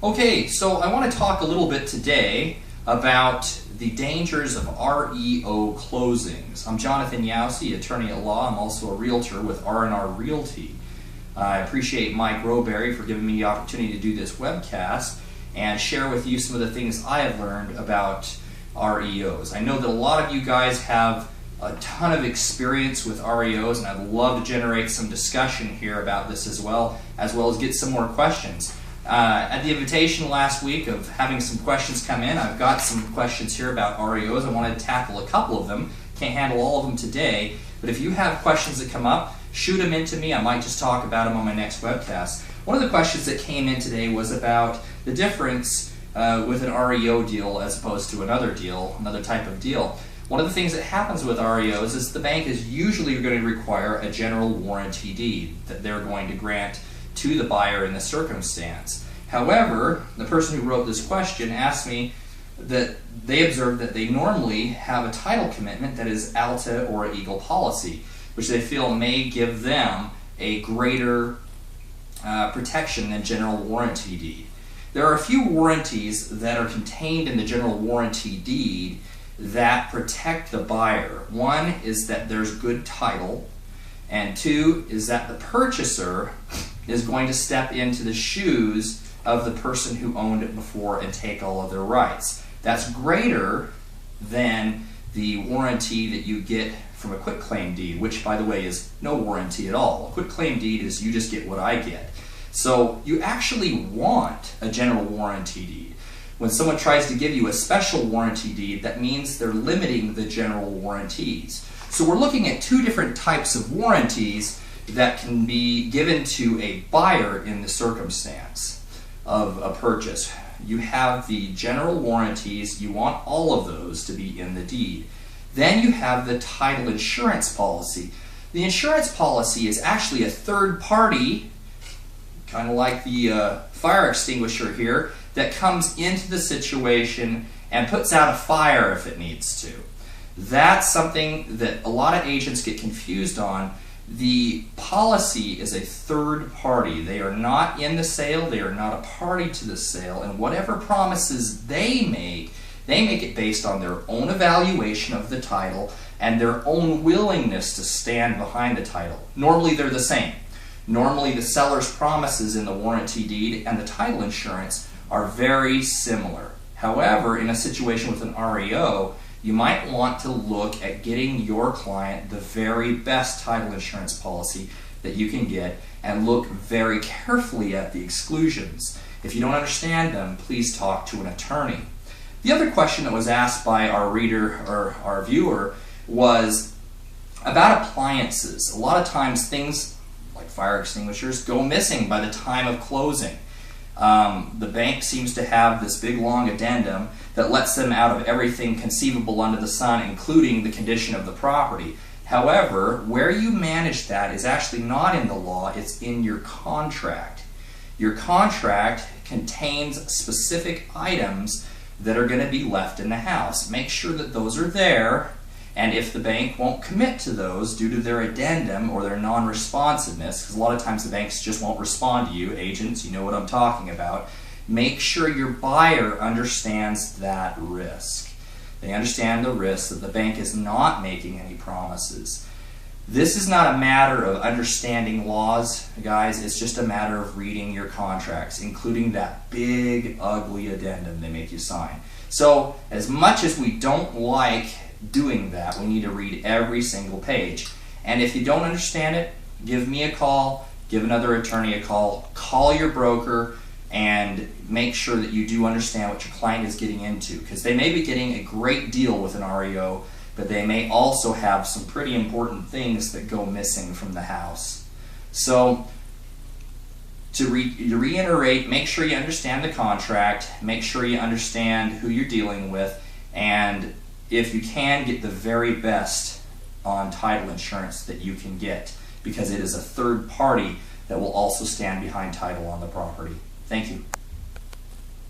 Okay, so I want to talk a little bit today about the dangers of REO closings. I'm Jonathan Yowsey, attorney at law. I'm also a realtor with R&R Realty. I appreciate Mike Roberry for giving me the opportunity to do this webcast and share with you some of the things I have learned about REOs. I know that a lot of you guys have a ton of experience with REOs, and I'd love to generate some discussion here about this as well as get some more questions. At the invitation last week of having some questions come in, I've got some questions here about REOs. I wanted to tackle a couple of them. Can't handle all of them today, but if you have questions that come up, shoot them into me. I might just talk about them on my next webcast. One of the questions that came in today was about the difference with an REO deal as opposed to another type of deal. One of the things that happens with REOs is the bank is usually going to require a general warranty deed that they're going to grant to the buyer in the circumstance. However, the person who wrote this question asked me that they observed that they normally have a title commitment that is ALTA or Eagle policy, which they feel may give them a greater protection than general warranty deed. There are a few warranties that are contained in the general warranty deed that protect the buyer. One is that there's good title, and two is that the purchaser is going to step into the shoes of the person who owned it before and take all of their rights. That's greater than the warranty that you get from a quitclaim deed, which, by the way, is no warranty at all. A quitclaim deed is you just get what I get. So you actually want a general warranty deed. When someone tries to give you a special warranty deed, that means they're limiting the general warranties. So we're looking at two different types of warranties that can be given to a buyer in the circumstance of a purchase. You have the general warranties. You want all of those to be in the deed. Then you have the title insurance policy. The insurance policy is actually a third party, kind of like the fire extinguisher here, that comes into the situation and puts out a fire if it needs to. That's something that a lot of agents get confused on. The policy is a third party. They are not in the sale, they are not a party to the sale, and whatever promises they make it based on their own evaluation of the title and their own willingness to stand behind the title. Normally they're the same. Normally the seller's promises in the warranty deed and the title insurance are very similar. However, in a situation with an REO, you might want to look at getting your client the very best title insurance policy that you can get and look very carefully at the exclusions. If you don't understand them, please talk to an attorney. The other question that was asked by our reader or our viewer was about appliances. A lot of times things like fire extinguishers go missing by the time of closing. The bank seems to have this big long addendum that lets them out of everything conceivable under the sun, including the condition of the property. However, where you manage that is actually not in the law, it's in your contract. Your contract contains specific items that are going to be left in the house. Make sure that those are there, and if the bank won't commit to those due to their addendum or their non-responsiveness, because a lot of times the banks just won't respond to you, agents, you know what I'm talking about, make sure your buyer understands that risk. They understand the risk that the bank is not making any promises. This is not a matter of understanding laws, guys. It's just a matter of reading your contracts, including that big, ugly addendum they make you sign. So, as much as we don't like doing that, we need to read every single page. And if you don't understand it, give me a call, give another attorney a call, call your broker, and make sure that you do understand what your client is getting into, because they may be getting a great deal with an REO, but they may also have some pretty important things that go missing from the house. So to reiterate, make sure you understand the contract, make sure you understand who you're dealing with, and if you can, get the very best on title insurance that you can get, because it is a third party that will also stand behind title on the property. Thank you.